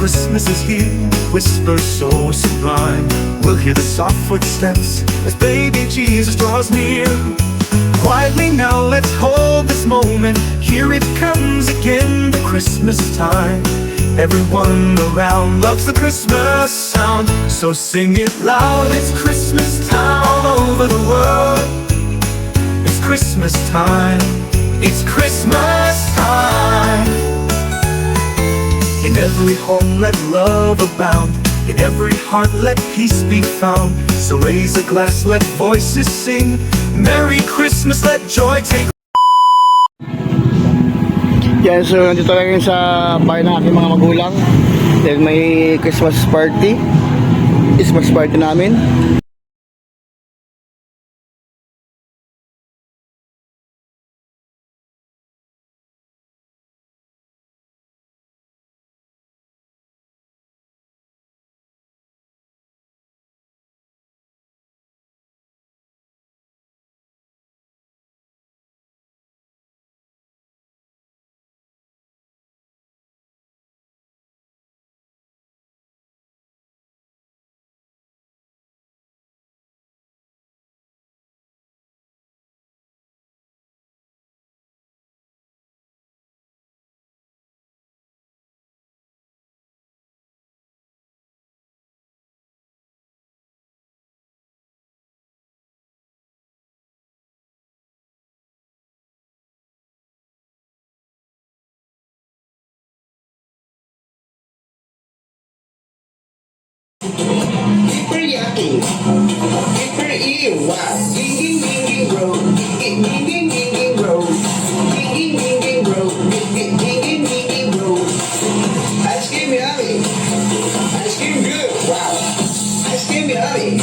Christmas is here, whisper so sublime. We'll hear the soft footsteps as baby Jesus draws near. Quietly now let's hold this moment. Here it comes again, the Christmas time. Everyone around loves the Christmas sound, so sing it loud. It's Christmas time all over the world. It's Christmas time. It's Christmas time. In every home let love abound. In every heart let peace be found. So raise a glass, let voices sing. Merry Christmas, let joy take. Yan, so nandito lang yun sa bahay ng aking mga magulang. Dahil may Christmas party namin. Teriyaki, wow, ding ding ding road, ding ding ding road, ding ding road, ding ding road. Ice cream yummy, ice cream good, wow, ice cream yummy.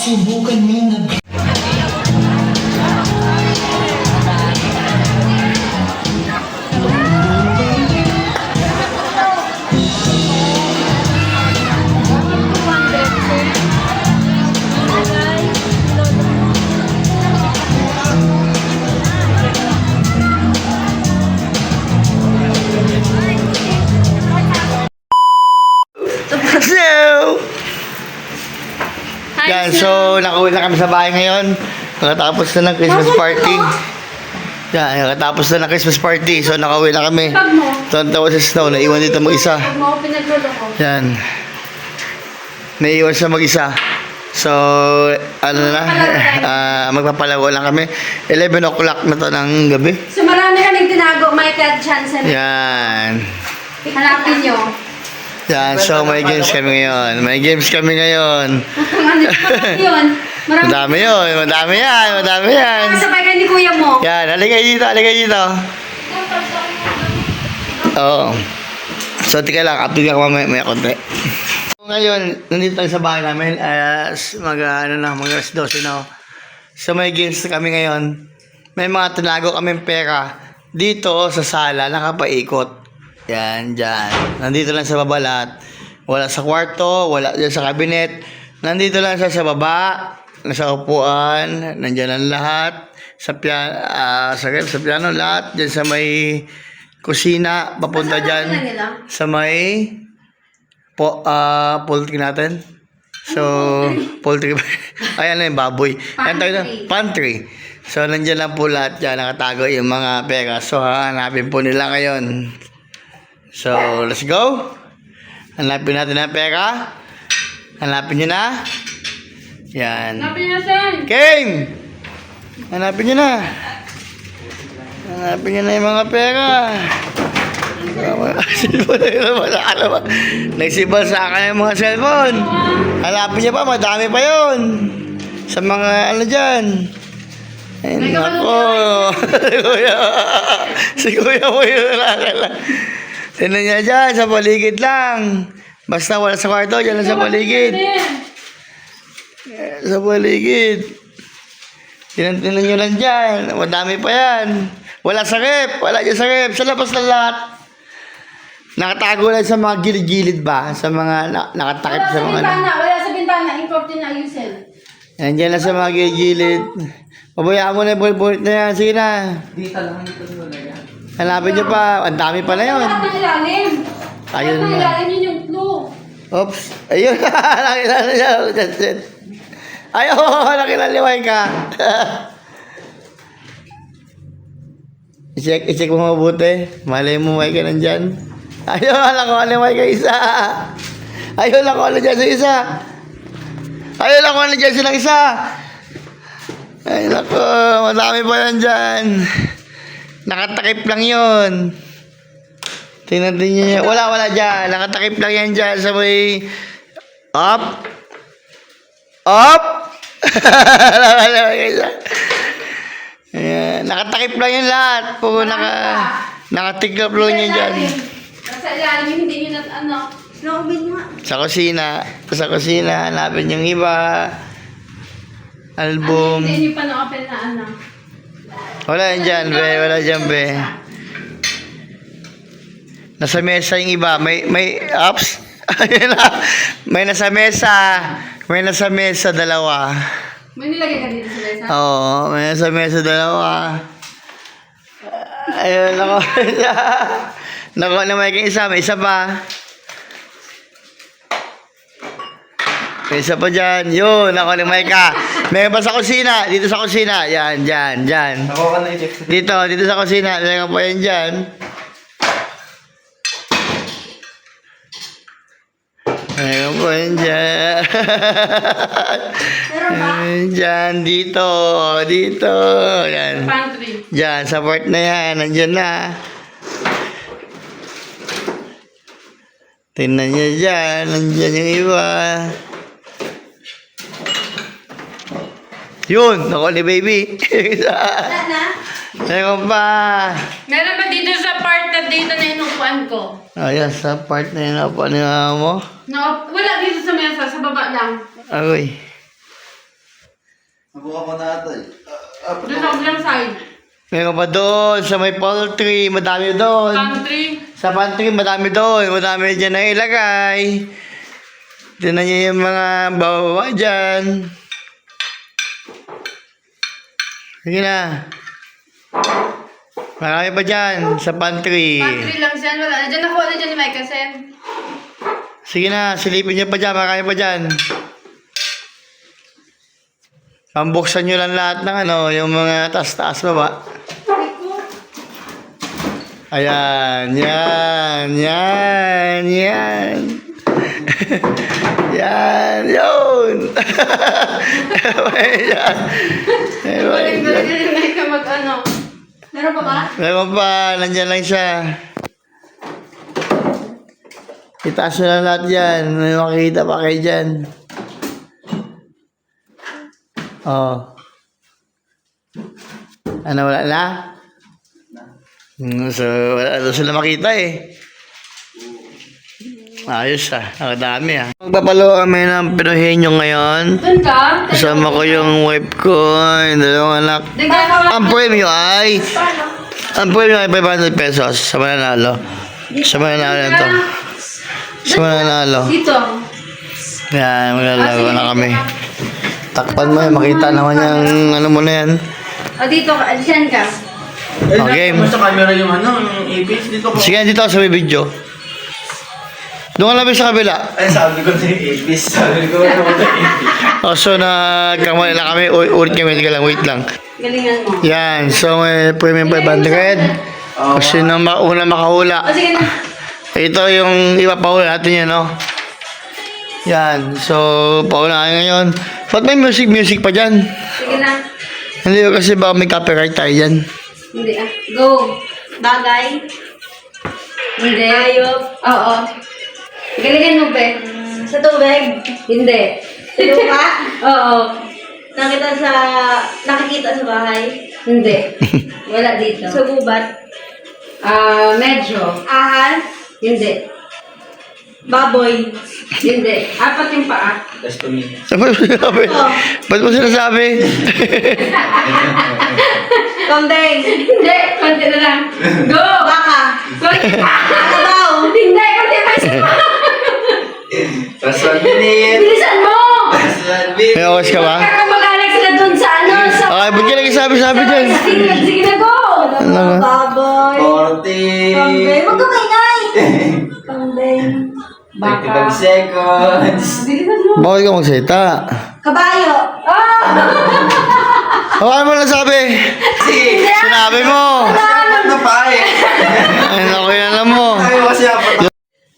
Subukan mo na. Yan, so nakauwi na kami sa bahay ngayon. Nakatapos na ng Christmas party. Yan, nakatapos na ng Christmas party. So nakauwi na kami. Tawa sa snow, naiwan dito mag-isa. Yan. Naiwan siya mag-isa. So, ano na, magpapalago lang kami. 11 o'clock na to ng gabi. So marami kaming tinago, may Ted Chansen. Yan. Hanapin nyo. Yan, so may games kami ngayon. May games kami ngayon. Yun. Madami yun, madami yan. Sabay ka ni kuya mo. Yan, halika dito. Oo. So, tika lang, update ako mamaya konti. Ngayon, nandito tayo sa bahay namin. Mag 12 na. So, may games na kami ngayon. May mga tinago kaming pera dito sa sala, nakapaikot. Yan, dyan. Nandito lang sa babalat. Wala sa kwarto, wala dyan sa cabinet. Nandito lang siya sa baba, nasa upuan, nandyan ang lahat. sa piano, lahat. Dyan sa may kusina, papunta dyan. Sa may poultry natin. So, poultry. Ayan na yung baboy. Ayan tayo na. Pantry. So, nandyan lang po lahat dyan. Nakatago yung mga pera. So, hanapin po nila ngayon. So, let's go. Hanapin natin ang pera. Hanapin nyo na. Yan. Hanapin na, Sen. Game! Hanapin nyo na. Hanapin nyo na yung mga pera. Nagsibal sa akin yung mga cellphone. Hanapin nyo pa, madami pa yon. Sa mga ano dyan. Ay, nako. Si kuya mo yun. Tignan niya dyan, sa paligid lang. Basta wala sa kwarto, dyan lang sa paligid. Sa paligid. Tinan nyo lang dyan. Madami pa yan. Wala sa rep. Wala dyan sa rep. Sa labas na lahat. Nakatago lang sa mga gilid-gilid ba? Sa mga nakatakip sa mga... Wala sa bintana. Important na ayusin. Nandiyan lang sa mga gilid-gilid. Pabayaan mo na yung bullet na yan. Sige na. Dito lang ito nila yan. Hanapin nyo pa. Ang dami pa na yun. Lahat ng ilalim. Ayun Lahat ng na. ilalim yun yung clue. Oops. Ayun. Nakilala niya. That's it. Ayaw. Nakilaliway ka. I-check mo mabuti. Malay mo may ka nandyan. Ayaw. Alam ko aliway ka isa. Ayaw lang ko ano dyan sa isa. Ayaw lang ko ano dyan silang isa. Ay nako. Madami pa yan dyan. Nakatakip lang yun. Tingnan din niya. Wala dyan. Nakatakip lang yan dyan sa may... Up. Up. Ayan. Nakatakip lang yan lahat. Puro nakatiklop lang yan dyan. Nasa ilalim, hindi nyo na ano. Loobin mo nga. Sa kusina. Hanapin yung iba. Album. Hindi nyo pa na-open na ano. Wala yan dyan, be. Wala dyan, be. Nasa mesa yung iba. May apps? Ayun na. May nasa mesa. May nasa mesa, dalawa. May nilagay ka dito sa mesa? Oo, may nasa mesa, dalawa. Ayun, nako. Nako na may isa. May isa pa. May isa pa dyan. Yun, nako na may ka. Meron pa sa kusina. Dito sa kusina. Yan, dyan. Ako ka na i-check. Dito sa kusina. Meron pa yan dyan. Meron pa yan dyan. Meron ba? Dyan, dito. Yan. Pantry. Dyan, sa part na yan. Nandyan na. Tingnan niya dyan. Nandyan yung iba. Yun, ako ni baby. Wala na? Meron pa. Meron ba dito sa part na dito na inupuan ko? Ayan, sa part na yun po ni mama mo. No, wala dito sa mesa, sa baba lang. Agoy. Nabuka ko na ito. Doon sa ulang side. Meron pa doon, sa may poultry, madami doon. Pantry. Sa pantry, madami doon. Madami dyan na ilagay. Tignan niyo yung mga bawa dyan. Sige na. Marami pa dyan, sa pantry. Pantry lang siya, wala na dyan. Nakuha na dyan ni Micah Sen. Sige na, silipin niyo pa dyan, marami pa dyan. Pambuksan nyo lang lahat ng ano, yung mga taas-taas baba. Ayan, yan. Yan, yun. Ayan. Galing-galing ni Micah mag-ano. Meron pa ba? Meron pa, nandyan lang siya. Itaas nyo lang lahat dyan. May makikita pa kayo dyan. Oh. Ano, wala na? So, wala na sila makita eh. Ayos ah. Ang dami ah. Magpapalo kami ng Pinohenyo ngayon. Doon ka? Kasama ko yung wife ko, yung dalawang anak. Ang premyo ay 500 pesos sa mananalo. Sa mananalo ito. Sa mananalo. Dito. Yan, maglalaro na kami. Takpan mo yan, makita naman yung ano mo na yan. O dito ka, dyan ka. Okay. Mo sa camera yung ano, yung ipis dito ko. Sige, dito ako sa may video. Doon ka lang sa kabila. Ay, sabi ko na yung ipis. Sabi ko na yung ipis. Oh, so, nagkamali lang kami. Ulit kami. Teka lang, wait lang. Galingan mo. Yan. So, may premium 500. Kasi na una makahula. O sige na. Ito yung iba pahula natin yan, no? Yan. So, pauna kayo ngayon. Ba't may music pa dyan? Sige na. Hindi ko kasi baka may copyright tayo dyan. Hindi ah. Go. Bagay. Hindi. Ayop. Oo. Galingan mo, be. Sa tubig? Hindi. Lupa? Oo. Nakikita sa bahay? Hindi. Wala dito. Sa gubat? Medyo. Ahas? Hindi. Baboy? Hindi. Apat yung paa. Tapos tumingin. Ba't mo sinasabi? Ba't mo sinasabi? Kambing? Hindi. Konti na lang. Go! Baka? Konti pa. Kalabaw? Hindi. Konti pa isa pa. Tapos 1 minute. Bilisan mo! Tapos 1 minute. May oras ka ba? Kakamag-anak sila dun sa ano? Sa... Okay, ba't ka nagsasabi dyan? Sige na, go! Ano ba? Baboy. 40. Kambing. Huwag ka maingay! Kambing. 35 seconds. Bilisan mo. Bakit ka magsalita? Kabayo. Ah! Bakit mo nasabi? Sinabi mo! Apat na pa eh. Ay, naku, yan alam mo. Ay, kasi apat na.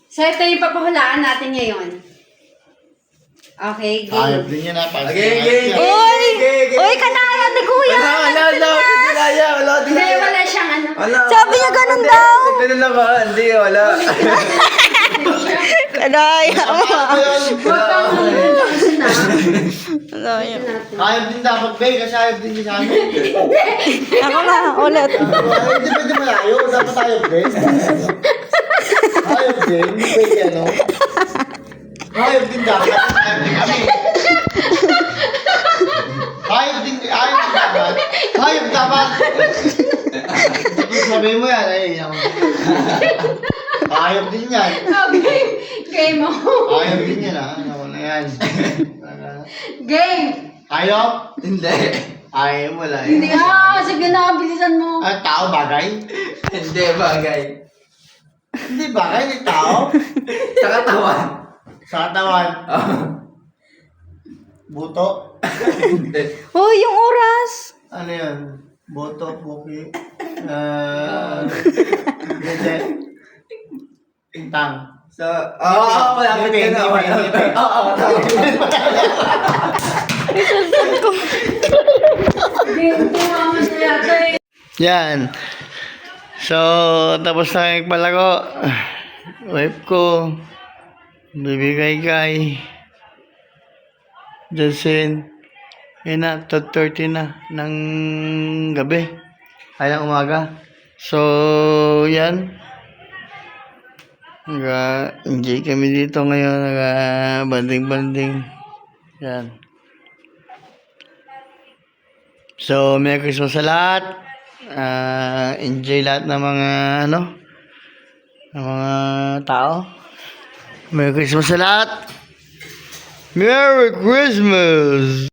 So, ito yung papahulaan natin ngayon. Okay, Ayop game. din yun ha. Okay. Uy, kanaya ni Kuya! Wala, hindi kaya. Wala, Hindi, wala siyang ano. Wala. Sabi niya ganun daw. Ganun lang ba? Hindi, wala. Kanaya mo. Huwag kang na. Ayop din dapat, Bay, kasi ayop din sa amin. Ako na, ulit. Hindi pwede malayo. Dapat ayop din. Ayop din. Hindi pwede ano. Ayop din dapat. Ayop din kami. Ayop din dapat. Ayop dapat. Sabihin mo yan. Ayop din yan. Okay, game mo. Ayop din yan ha. Ano na yan. Game. Ayop? Hindi. Ayaw mo lang. Hindi sige na, bilisan mo. Ah, tao bagay? Hindi, bagay. Hindi bagay, hindi tao. Sa katawan. Sa katawan. Buto. Hindi. Oh, yung oras. Ano yun? Buto, puki. Gede. Tintang. So, malapit ka na. Ngipin. Game, tumaman na yata eh. Yan. So, tapos na yung palago. Wife ko. Bibigay kay Jocelyn. Yun na, 12:30 na ng gabi. Ay, ng umaga. So, yan. Nag-enjoy kami dito ngayon. Nag-banding-banding. Yan. So, Merry Christmas sa lahat. Enjoy lahat ng mga ng mga tao. Merry Christmas sa lahat. Merry Christmas!